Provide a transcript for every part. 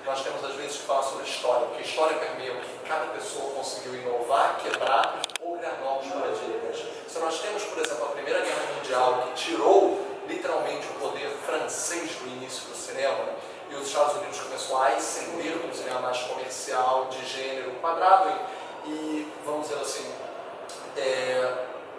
nós temos às vezes que falar sobre história, porque a história permeia o que cada pessoa conseguiu inovar, quebrar ou criar novos paradigmas. Se nós temos, por exemplo, a Primeira Guerra Mundial, que tirou literalmente o poder francês do início do cinema, e os Estados Unidos começou a ascender para um cinema mais comercial, de gênero quadrado e vamos dizer assim,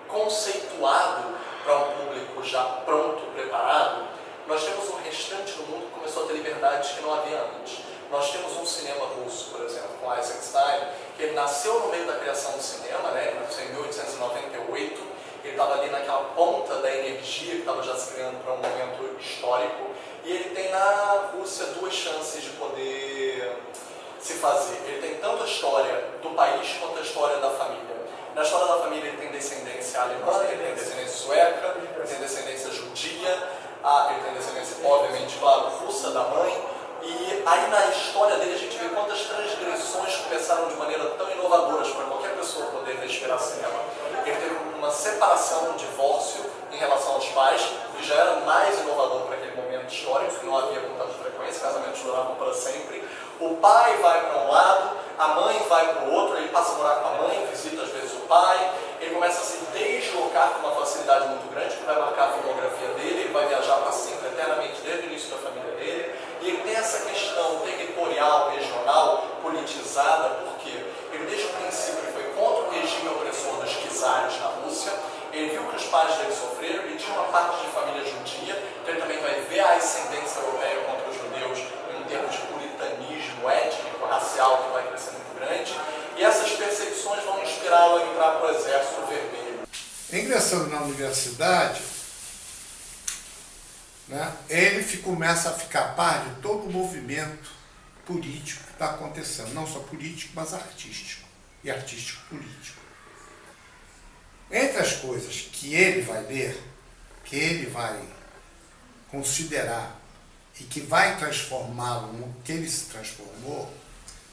conceituado para um público já pronto, preparado, nós temos o restante do mundo que começou a ter liberdades que não havia antes. Nós temos um cinema russo, por exemplo, com Eisenstein, que ele nasceu no meio da criação do cinema, né? Ele nasceu em 1898, ele estava ali naquela ponta da energia que estava já se criando para um momento histórico, e ele tem na Rússia duas chances de poder se fazer. Ele tem tanto a história do país quanto a história da família. Na história da família ele tem descendência alemã, ele tem descendência sueca, ele tem descendência judia, ele tem descendência, obviamente, claro, russa da mãe. E aí na história dele a gente vê quantas transgressões começaram de maneira tão inovadoras para qualquer pessoa poder respirar cinema. Ele teve uma separação, um divórcio em relação aos pais, que já era mais inovador para aquele momento histórico, que não havia com tanta frequência, casamentos duravam para sempre. O pai vai para um lado, a mãe vai para o outro, ele passa a morar com a mãe, visita às vezes o pai, ele começa a se deslocar com uma facilidade muito grande, que vai marcar a filmografia dele, ele vai viajar para sempre, eternamente, desde o início da família dele, e ele tem essa questão territorial, regional, politizada, porque ele desde o princípio foi contra o regime opressor dos czares na Rússia, ele viu que os pais dele sofreram, ele tinha uma parte de família judia, então ele também vai ver a ascendência europeia contra os judeus em termos de puritanismo étnico, racial, que vai crescer muito grande, e essas perseguições vão inspirá-lo a entrar para o Exército Vermelho. Ingressando na universidade, ele começa a ficar par de todo o movimento político que está acontecendo, não só político, mas artístico, e artístico-político. Entre as coisas que ele vai ler, que ele vai considerar e que vai transformá-lo no que ele se transformou,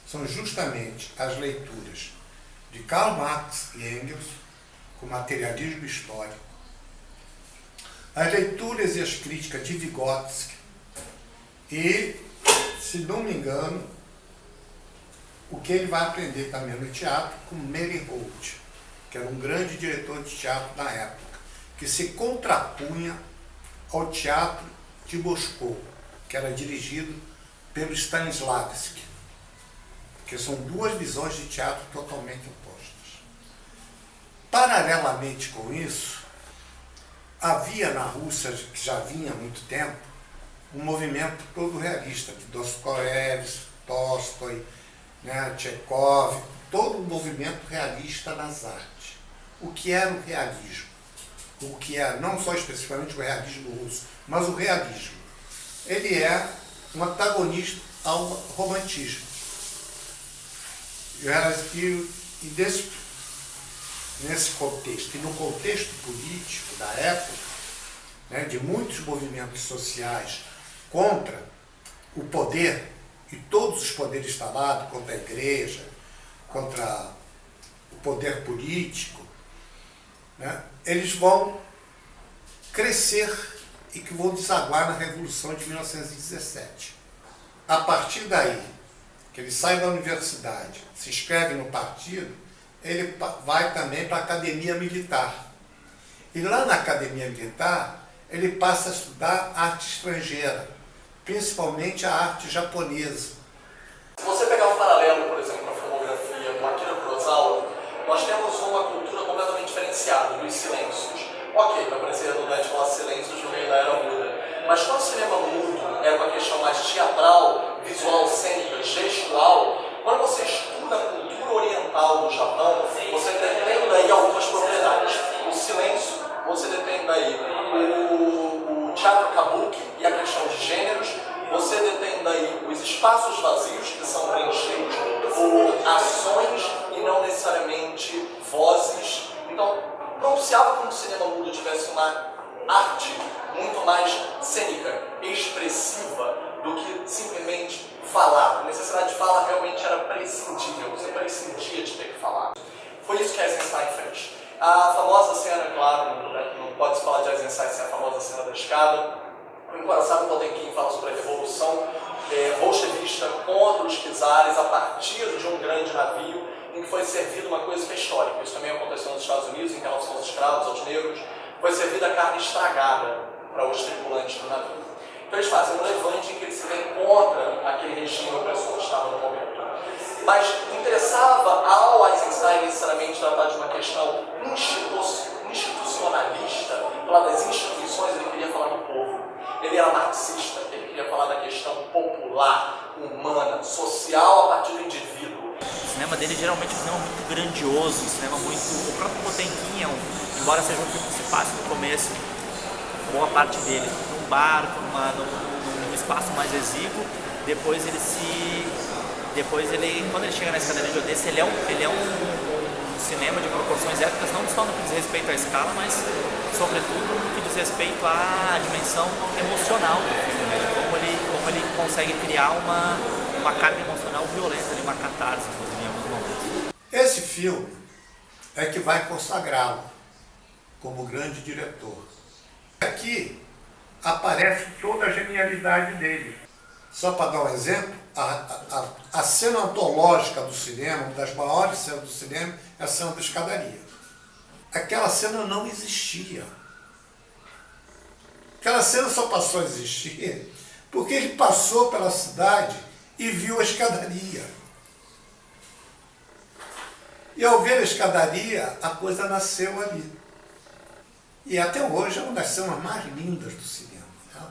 são justamente as leituras de Karl Marx e Engels, com materialismo histórico, as leituras e as críticas de Vygotsky e, se não me engano, o que ele vai aprender também no teatro com Meyerhold, que era um grande diretor de teatro da época, que se contrapunha ao teatro de Moscou, que era dirigido pelo Stanislavski, que são duas visões de teatro totalmente opostas. Paralelamente com isso, havia na Rússia, que já vinha há muito tempo, um movimento todo realista, de Dostoiévski, Tolstói, Tchekov, todo um movimento realista nas artes. O que era o realismo? O que é, não só especificamente o realismo russo, mas o realismo. Ele é um antagonista ao romantismo. E nesse contexto, e no contexto político da época, de muitos movimentos sociais contra o poder, e todos os poderes instalados, contra a igreja, contra o poder político, eles vão crescer e que vão desaguar na Revolução de 1917. A partir daí, que ele sai da universidade, se inscreve no partido, ele vai também para a Academia Militar. E lá na Academia Militar, ele passa a estudar arte estrangeira, principalmente a arte japonesa. Se você pegar um paralelo, por exemplo, com a filmografia do Akira Kurosawa, nós temos uma cultura completamente diferenciada dos silêncios. Ok, vai parecer redundante falar silêncios no meio da era muda, mas quando o cinema mudo é uma questão mais teatral, visual, cênica, gestual, quando você estuda a cultura oriental do Japão, você detém daí algumas propriedades. O silêncio, você detém daí o teatro kabuki e a questão de gêneros, você detém daí os espaços vazios, que são preenchidos por ações e não necessariamente vozes. Então, não se abre como se o cinema mudo tivesse uma arte muito mais cênica, expressiva, do que simplesmente falar. A necessidade de falar realmente era prescindível, você prescindia de ter que falar. Foi isso que Eisenstein fez. A famosa cena, claro, não pode se falar de Eisenstein sem a famosa cena da escada. O Encoraçado Potemkin fala sobre a revolução bolchevista contra os czares a partir de um grande navio em que foi servida uma coisa que é histórica. Isso também aconteceu nos Estados Unidos em relação aos escravos, aos negros. Foi servida a carne estragada para os tripulantes do navio. Então eles fazem um levante em que eles se veem contra aquele regime opressor que estava no momento. Mas interessava ao Eisenstein necessariamente tratar de uma questão institucionalista, falar das instituições, ele queria falar do povo. Ele era marxista, ele queria falar da questão popular, humana, social a partir do indivíduo. O cinema dele geralmente é um cinema muito grandioso, um cinema muito... O próprio Potemkin, embora seja um filme que se passe no começo, boa parte dele num barco, num espaço mais exíguo, depois ele, quando ele chega na escadaria de Odessa, ele é um cinema de proporções épicas, não só no que diz respeito à escala, mas sobretudo no que diz respeito à dimensão emocional do filme, né? Como ele consegue criar uma carga emocional violenta, uma catarse em alguns momentos. Esse filme é que vai consagrá-lo como grande diretor. Aqui aparece toda a genialidade dele. Só para dar um exemplo, a cena antológica do cinema, uma das maiores cenas do cinema, é a cena da escadaria. Aquela cena não existia. Aquela cena só passou a existir porque ele passou pela cidade e viu a escadaria. E ao ver a escadaria, a coisa nasceu ali. E até hoje é uma das cenas mais lindas do cinema. Né?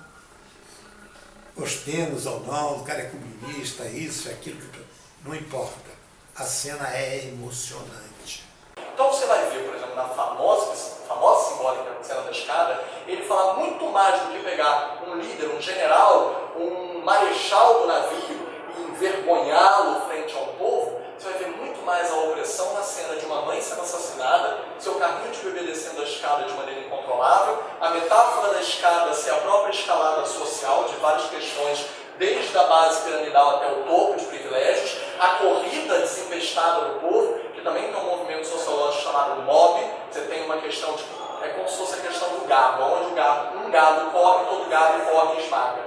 Gostemos ou não, o cara é comunista, isso, aquilo, não importa. A cena é emocionante. Então você vai ver, por exemplo, na famosa simbólica cena da escada, ele fala muito mais do que pegar um líder, um general, um marechal do navio e envergonhá-lo frente ao povo. Você vai ver muito mais a opressão na cena de uma mãe sendo assassinada, seu carrinho de bebê descendo a escada de maneira incontrolável, a metáfora da escada ser a própria escalada social de várias questões, desde a base piramidal até o topo de privilégios, a corrida desempestada do povo, que também tem um movimento sociológico chamado mob. Você tem uma questão de... é como se fosse a questão do gado, onde um gado corre, todo gado corre e esmaga.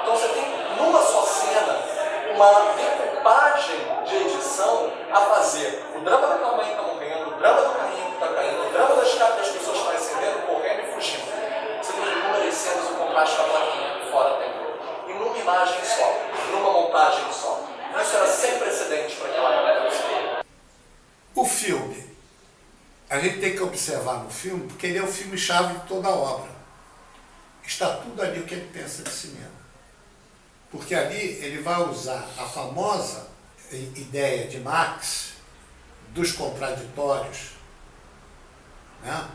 Então você tem numa só cena uma decupagem de edição a fazer o drama daquela mãe que está morrendo, o drama do carrinho que está caindo, o drama da escada das pessoas que estão acendendo, correndo e fugindo. Você tem inúmeras cenas, o contraste com a plaquinha fora tem. E numa imagem só, numa montagem só. Isso era sem precedentes para aquela galera do cinema. O filme, a gente tem que observar no filme, porque ele é o filme-chave de toda a obra. Está tudo ali o que ele pensa de cinema. Porque ali ele vai usar a famosa ideia de Marx dos contraditórios, né?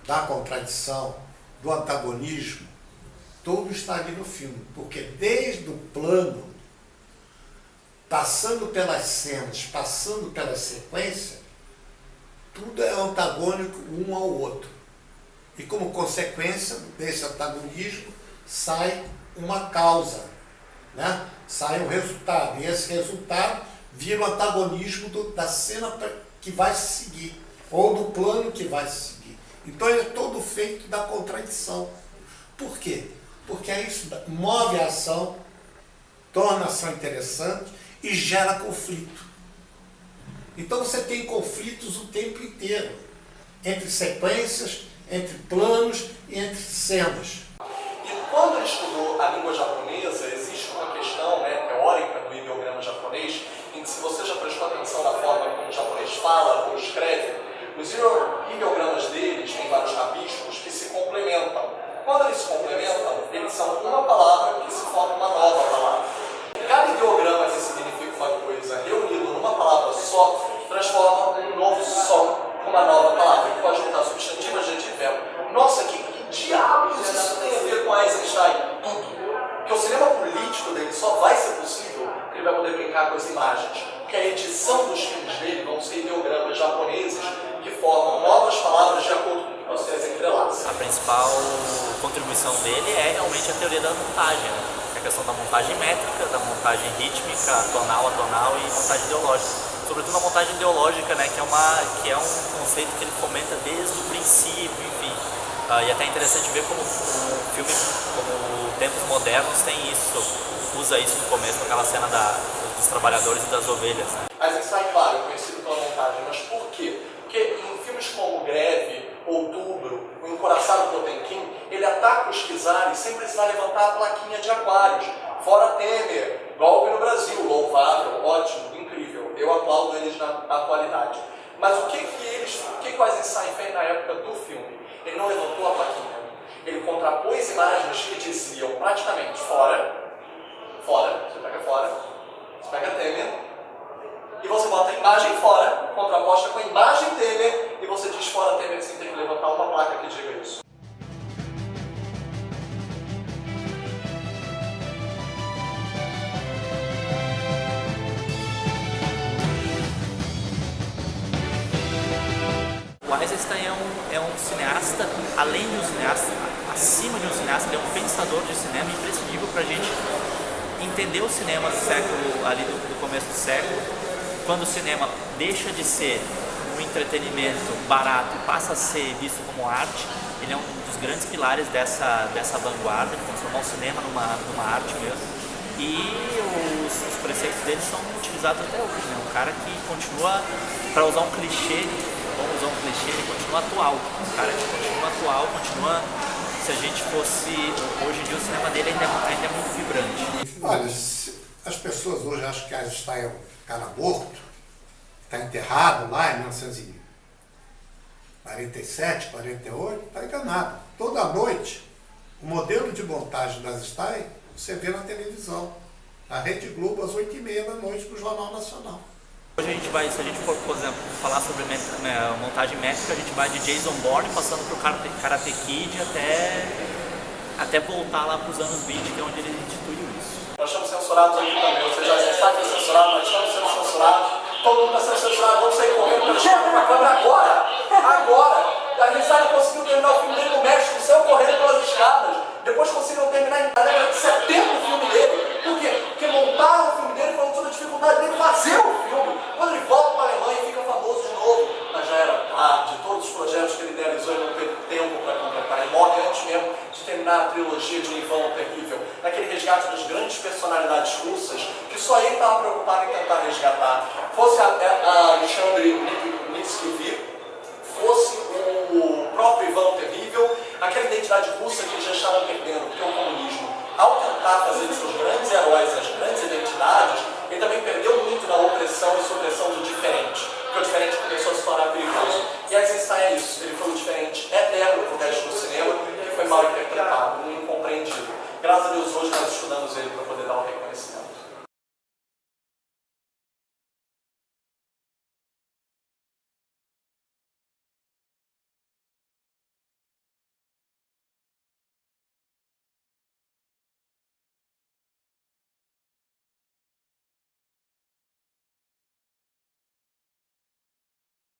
Da contradição, do antagonismo, tudo está ali no filme. Porque desde o plano, passando pelas cenas, passando pela sequência, tudo é antagônico um ao outro. E como consequência desse antagonismo sai uma causa. Né? Sai um resultado, e esse resultado vira o antagonismo da cena que vai se seguir, ou do plano que vai se seguir. Então ele é todo feito da contradição. Por quê? Porque isso move a ação, torna a ação interessante e gera conflito. Então você tem conflitos o tempo inteiro, entre sequências, entre planos e entre cenas. E quando ele estudou a língua japonesa, existe uma questão teórica do ideograma japonês, em que se você já prestou atenção na forma como o japonês fala ou escreve, os ideogramas deles têm vários rabiscos que se complementam. Quando eles se complementam, eles são uma palavra que se forma uma nova palavra. Cada ideograma que significa uma coisa reunido numa palavra só, transforma um novo som numa nova palavra, que pode juntar substantivo, adjetivo e verbo. Nossa, que diabos isso tem a ver com Eisenstein? Tudo. Porque o cinema político dele só vai ser possível porque ele vai poder brincar com as imagens. Porque a edição dos filmes dele vão ser ideogramas japoneses que formam novas palavras de acordo com o que você as entrelaça. A principal contribuição dele é realmente a teoria da montagem, né? A questão da montagem métrica, da montagem rítmica, tonal, atonal e montagem ideológica. Sobretudo a montagem ideológica, né, que é um conceito que ele fomenta desde o princípio, enfim. E até é interessante ver como o filme, como Tempos Modernos tem isso, usa isso no começo, aquela cena dos trabalhadores e das ovelhas. Né? Eisenstein, claro, é conhecido pela montagem, mas por quê? Porque em filmes como Greve, Outubro, O Encoraçado Potemkin, ele ataca os czares sem precisar levantar a plaquinha de Aquários. Fora Temer, golpe no Brasil, louvável, ótimo, incrível. Eu aplaudo eles na atualidade. Mas o que o Eisenstein fez na época do filme? Ele não levantou a plaquinha. Ele contrapôs imagens que diziam praticamente fora, você pega fora, você pega Temer, e você bota a imagem fora, contraposta com a imagem Temer, e você diz fora Temer sem ter que levantar uma placa que diga isso. O Eisenstein é um cineasta, além de um cineasta, acima de um cineasta, ele é um pensador de cinema imprescindível para a gente entender o cinema do século, ali do começo do século, quando o cinema deixa de ser um entretenimento barato e passa a ser visto como arte. Ele é um dos grandes pilares dessa vanguarda, de transformar o cinema numa arte mesmo. E os preceitos dele são utilizados até hoje, né? Um cara que continua, para usar um clichê, vamos usar um clichê, ele continua atual. Um cara que continua atual, continua... Se a gente fosse... Hoje em dia o cinema dele ainda é muito vibrante. Olha, as pessoas hoje acham que Einstein é um cara morto, está enterrado lá em 1947, 48, está enganado. Toda noite, o modelo de montagem da Einstein você vê na televisão. Na Rede Globo, às 8h30 da noite, no Jornal Nacional. Hoje a gente vai, se a gente for, por exemplo, falar sobre montagem métrica, a gente vai de Jason Bourne, passando por Karate Kid, até voltar lá para os anos 20, que é onde ele instituiu isso. Nós estamos censurados aqui também, ou seja, a gente está aqui censurado, nós estamos sendo censurados, todo mundo está sendo censurado, vamos sair correndo para a câmera agora! A gente não conseguiu terminar o filme dele no México, saiu correndo pelas escadas, depois conseguiram terminar em década de 70 o filme dele. Por quê? Porque montaram o filme dele falando toda a dificuldade dele fazer o filme. Quando ele volta para a Alemanha e fica famoso de novo, mas já era tarde, todos os projetos que ele idealizou ele não teve tempo para completar. Ele morre antes mesmo de terminar a trilogia de Ivan o Terrível, naquele resgate das grandes personalidades russas, que só ele estava preocupado em tentar resgatar. Fosse a Alexandre Nitsky, fosse o próprio Ivan o Terrível, aquela identidade russa que eles já estavam perdendo, porque é o comunismo. Ao tentar fazer dos seus grandes heróis as grandes identidades, ele também perdeu muito na opressão e supressão do diferente, porque o diferente começou a se tornar perigoso. E Eisenstein é isso, ele foi o diferente eterno pro resto do cinema, que foi mal interpretado, incompreendido. Graças a Deus hoje nós estudamos ele para